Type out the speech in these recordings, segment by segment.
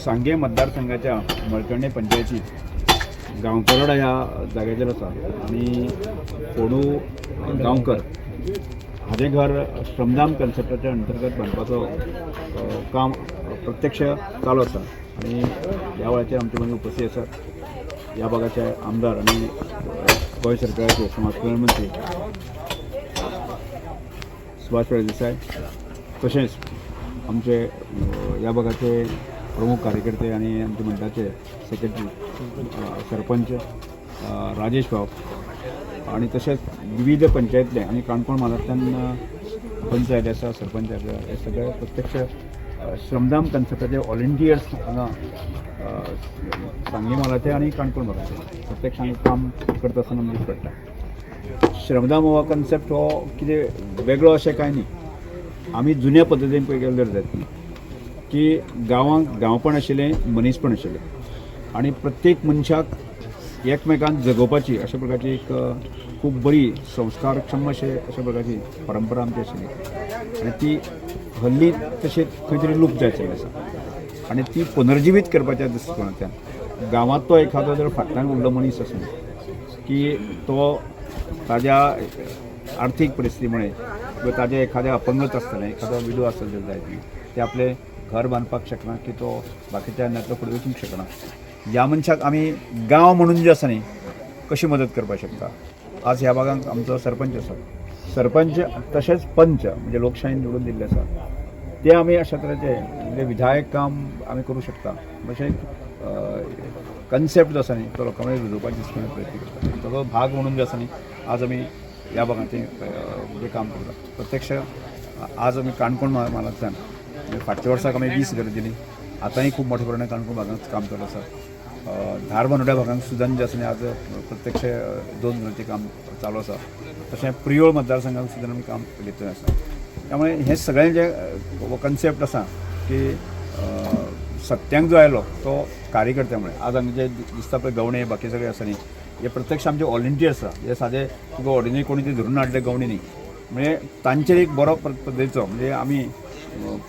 सांगे मतदारसंघाच्या मळकर्णे पंचायती गांवकरवाड ह्या जागेचेर आसा आनी कोडू गांवकर हाजें घर श्रमदान कन्सेप्टाच्या अंतर्गत बांदपाचो काम प्रत्यक्ष चालू आसा आनी ह्या वेळाचेर आमचे मदीं उपस्थित आसात ह्या भागाचे आमदार आनी गोंय सरकाराचे समाज कल्याण मंत्री सुभाष फळदेसाय तशेंच आमचे ह्या भागाचे प्रमुख कार्यकर्ते आणि आमच्या मंडळाचे सेक्रेटरी सरपंच राजेश भाव आणि तसेच विविध पंचायतले आणि काणकोण म्हालांतल्यान पंच आयले आसा सरपंच आयले हे सगळे प्रत्यक्ष श्रमदान कन्सेप्टाचे व्हॉलंटियर्स हांगा सांगे म्हालाचे आणि काणकोण म्हालाचे प्रत्यक्ष काम करता आसतना आमकां दिश्टी पडटा. श्रमदान हो कन्सेप्ट हो कितें वेगळो अशें कांय न्ही. आमी जुन्या पद्दतीन पळय गेल्यार जायत की गांवांक गांवपण आशिल्लें मनीसपण आशिल्लें आनी प्रत्येक मनशाक एकमेकांक जगोवपाची अशा प्रकारची एक खूब बरी संस्कारक्षम अशा प्रकारची परंपरा आमची आशिल्ली आनी ती हल्ली तशें खंय तरी लूप जायत चल्लें आसा आनी ती पुनर्जिवीत करपाच्या दृश्टिकोनांतल्यान गांवांतलो एखादो जर फाटल्यान उरलो मनीस आसूं की तो ताज्या आर्थीक परिस्थितीमुळे किंवा ताजे एखाद्या अपंगत आसतलें एखादो विडो आसतलो जायती ते आपले घर बांदपाक शकना की तो बाकीच्या नेतलो फुडें वचूंक शकना. ह्या मनशाक आमी गांव म्हणून जे आसा न्ही कशी मदत करपाक शकता. आज ह्या भागांत आमचो सरपंच आसा सरपंच तशेंच पंच म्हणजे लोकशायेन निवडून दिल्ले आसा ते आमी अशा तरेचे म्हणजे विधायक काम आमी करूं शकता. अशें कन्सेप्ट जो आसा न्ही तो लोकां मदीं रुजोवपाची प्रयत्न करता. ताचो भाग म्हणून जो आसा न्ही आज आमी ह्या भागांत जें काम करता प्रत्यक्ष आज आमी काणकोण म्हालांतल्यान फाटच्या वर्साक आमी 20 घरां दिलीं. आतांय खूब मोठ्या प्रमाणात काणकोण भागांत काम चालू आसा. धार बांदोड्या भागांत सुद्दां जे आसा न्ही आज प्रत्यक्ष 2 घरांचें काम चालू आसा. तशें प्रियोळ मतदारसंघांत सुद्दां आमी काम घेतलें आसा. त्यामुळे हे सगळें जे कन्सेप्ट आसा की सत्यांक जो आयलो तो कार्यकर्त्यामुळे आज आमचे जे दिसता पळय गवणे बाकी सगळे आसा न्ही हे प्रत्यक्ष आमचे व्हॉलंटियर्स आसा हे सादे तुका ऑर्डिनरी कोणी ते धरून हाडले गवणे न्ही म्हणजे तांचेर एक बरो पद्दतीचो म्हणजे आमी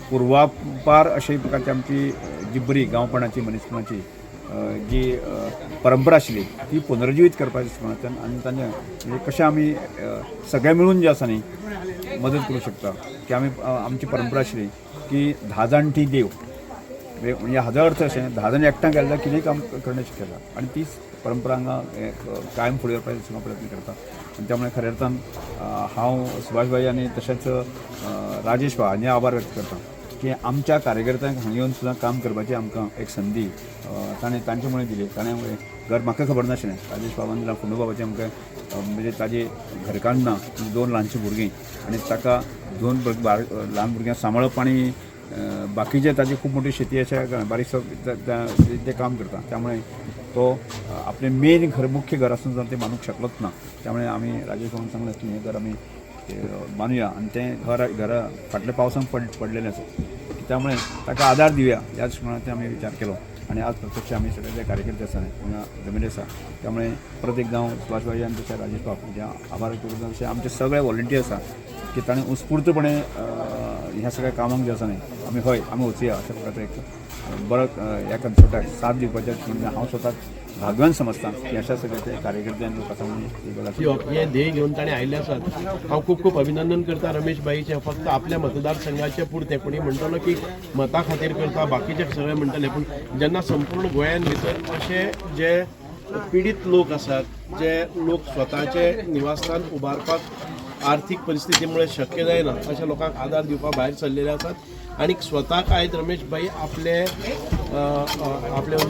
पुर्वापार अशे प्रकारची आमची जी बरी गांवपणाची मनीसपणाची जी परंपरा आशिल्ली ती पुनर्जिवीत करपाच्या दृश्टिकोनांतल्यान आनी तांचे म्हणजे कशें आमी सगळे मिळून जे आसा न्ही मदत करूं शकता की आमी आमची परंपरा आशिल्ली की 10 जाणटी देव म्हणजे हाजो अर्थ अशें 10 जाण एकठांय गेल्यार कितेंय काम करणे शक्य आसा आनी तीच परंपरा हांगा कायम फुडें व्हरपाचो प्रयत्न करता. आनी त्यामुळे खऱ्या अर्थान हांव सुभाष भाई आनी तशेंच राजेश भाव हांचे आभार व्यक्त करता की आमच्या कार्यकर्त्यांक हांगा येवन सुद्दां काम करपाची आमकां एक संदी तांचे मुळे दिली. ताणें घर म्हाका खबर नाशिल्लें राजेश बाबान दिला फुंडू बाबाचें आमकां म्हणजे ताजे घरकान्न ना 2 ल्हानशीं भुरगीं आनी ताका 2 ल्हान भुरग्यांक सांबाळप आनी बाकीचे ताजी खूब मोठी शेती अशा बारीकसो ते काम करता. त्यामुळे तो आपले मेन घर मुख्य घर आसून सुद्दां ते बांदूंक शकलोच ना. त्यामुळे आमी राजेश भावान सांगलें की हें घर आमी बांदुया आनी तें घर फाटल्या पावसांत पडलेलें आसा त्यामुळे ताका आदार दिवया ह्या दृश्टिकोनांतल्यान आमी विचार केलो आनी आज प्रत्यक्ष आमी सगळे जे कार्यकर्ते आसा हांगा जमिल्ले आसा. त्यामुळे परत एकदां हांव सुभाष भाई आनी तशें राजेश भाव हांचे आभार करूं. तशें आमचे सगळे व्हॉलंटियर्स आसा की ताणें उत्स्फूर्तपणे ह्या सगळ्या कामांक जे आसा न्ही आमी वचुया अशा प्रकारचो एक बरो ह्या कन्सेप्टाक साथ दिवपाचे म्हणजे हांव स्वताक भाग्यवान समजता की अशा सगळे कार्यकर्ते लोक आसा हे ध्येय घेवन ताणें आयिल्ले आसात. हांव खूब खूब अभिनंदन करता रमेश भाईचे. फक्त आपल्या मतदारसंघाचे पुरते कोणी म्हणटलो की मता खातीर करता बाकीचे सगळे म्हणटले पूण जेन्ना संपूर्ण गोंयान भितर अशे जे पिडीत लोक आसात जे लोक स्वताचे निवासस्थान उबारपाक आर्थीक परिस्थितीमुळे शक्य जायना अशा लोकांक आदार दिवपाक भायर सरलेले आसात आनी स्वताक आयज रमेश भाई आपले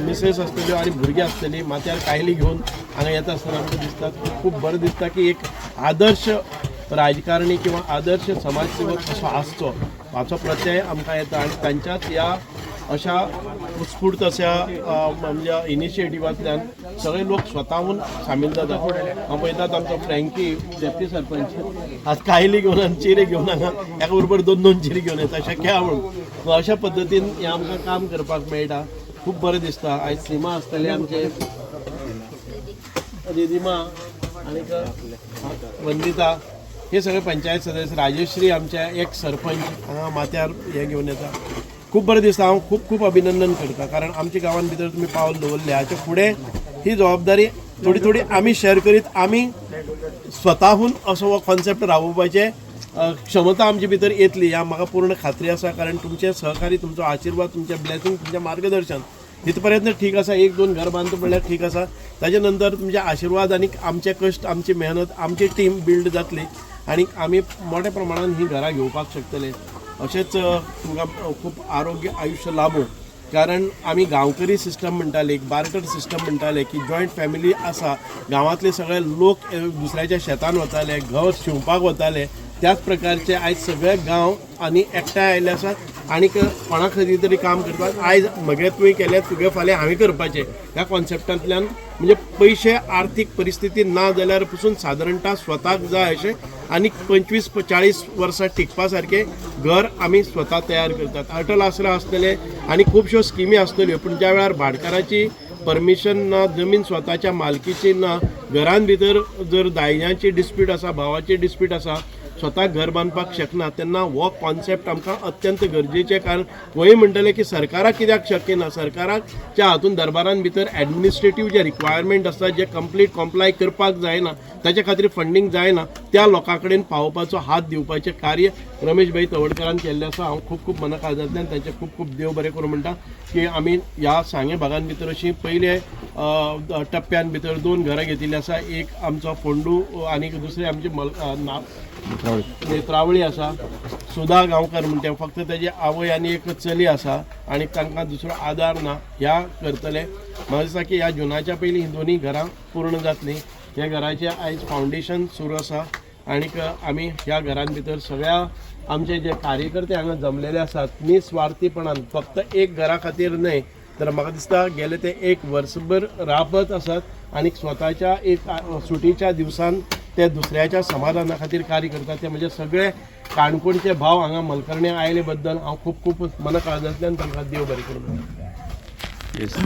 मिसेस आसतल्यो आनी भुरगीं आसतलीं माथ्यार कायली घेवन हांगा येता आसतना आमकां दिसता खूब बरें दिसता की एक आदर्श राजकारणी किंवा आदर्श समाजसेवक कसो आसचो हाचो प्रत्यय आमकां येता आनी तांच्याच ह्या अशा उत्स्फूर्त अशा म्हणजे इनिशिएटिव्हांतल्यान सगळे लोक स्वताहून सामील जातात. हांव पळयतात आमचो फ्रँकी डेप्टी सरपंच आज कायली घेवन आनी चिरे घेवन हांगा एका बरोबर 2-2 चिरे घेवन येता शक्य आहा म्हणून अशा पद्दतीन हें आमकां काम करपाक मेळटा. खूब बरें दिसता. आयज सीमा आसतले आमचे रिदिमा आनीक वंदिता हे सगळे पंचायत सदस्य राजेश्री आमचे एक सरपंच हांगा माथ्यार हे घेवन येता. खूप बरें दिसता. हांव खूप खूप अभिनंदन करता, कारण आमच्या गांवांत भितर तुमी पावल दवरले. हाचे फुडें ही जबाबदारी थोडी थोडी आमी शेअर करीत आमी स्वताहून असो हो कॉन्सेप्ट राबोवपाचे क्षमता आमचे भितर येतली ह्या म्हाका पूर्ण खात्री आसा. कारण तुमचे सहकारी, तुमचो आशिर्वाद, तुमचे ब्लेसिंग, तुमचे मार्गदर्शन इथपर्यंत ठीक आसा. एक दोन घर बांदता म्हणल्यार ठीक आसा. ताजे नंतर तुमचे आशिर्वाद आनी आमचे कश्ट, आमची मेहनत, आमची टीम बिल्ड जातली आनी आमी मोठ्या प्रमाणान ही घरां घेवपाक शकतले. अशेंच तुमकां खूप आरोग्य आयुश्य लाभो. कारण आमी गांवकरी सिस्टम म्हणटाले, एक बार्टर सिस्टम म्हणटाले की जॉयंट फॅमिली आसा. गांवांतले सगळे लोक दुसऱ्याच्या शेतान वताले, घर शिंवपाक वताले. त्याच प्रकारचे आयज सगळे गांव आनी एकठांय आयिल्ले आसात आनी कोणा खंय तरी काम करतात. आयज म्हगे तुवें केलें, तुगे फाल्यां हांवें करपाचें ह्या कॉन्सेप्टांतल्यान म्हणजे पयशे आर्थीक परिस्थिती ना जाल्यार पसून सादारणता स्वताक जाय अशें आनी 25-40 वर्सां टिकपा सारकें घर आमी स्वता तयार करतात. अटल आसरा आसतले आनी खुबश्यो स्किमी आसतल्यो, पूण ज्या वेळार भाटकाराची परमिशन ना, जमीन स्वताच्या मालकीची ना, घरान भितर जर दायजाची डिस्प्यूट आसा, भावाची डिस्प्यूट आसा, स्वता घर बांदपाक शकना, तेन्ना हो कॉन्सेप्ट आमकां अत्यंत गरजेचें. कारण वय म्हणटले की सरकाराक कित्याक शक्य ना, सरकाराच्या हातून दरबारान भितर एडमिनिस्ट्रेटीव जे रिक्वायरमेंट आसता, जे कंप्लीट कॉम्प्लाय करपाक जायना, ताचे खातीर फंडींग जायना, त्या लोकां कडेन पावोवपाचो हात दिवपाचें कार्य रमेश भाई तवडकरान केल्लें आसा. हांव खूब खूब मना काळजांतल्यान तांचे खूब खूब देव बरें करूं म्हणटा की आमी ह्या सांगे भागान भितर अशी पयले टप्प्यान भितर 2 घरां घेतिल्लीं आसा. एक आमचो फोंडू आनी दुसरे आमचे नेत्रावळी आसा. सुधा गांवकर म्हणटा, फक्त ताजी आवय आनी एक चली आसा आनी तांकां दुसरो आदार ना. ह्या करतले. म्हाका दिसता की ह्या जुनाच्या पयलीं ही दोनी घरां पूर्ण जातलीं. ह्या घराचें आयज फावंडेशन सुरू आसा आनीक आमी ह्या घरान भितर सगळ्या आमचे जे कार्यकर्ते हांगा जमलेले आसात निस्वार्थीपणान, फक्त एक घरा खातीर न्हय तर म्हाका दिसता गेले ते 1 वर्सभर राबत आसात आनी स्वताच्या एक सुटीच्या दिवसान ते दुसऱ्याच्या समाधाना खातीर कार्य करतात. ते म्हणजे सगळे काणकोणचे भाव हांगा मलकर्णे आयले बद्दल हांव खूब खूब मना काळजांतल्यान तांकां देव बरें करूं.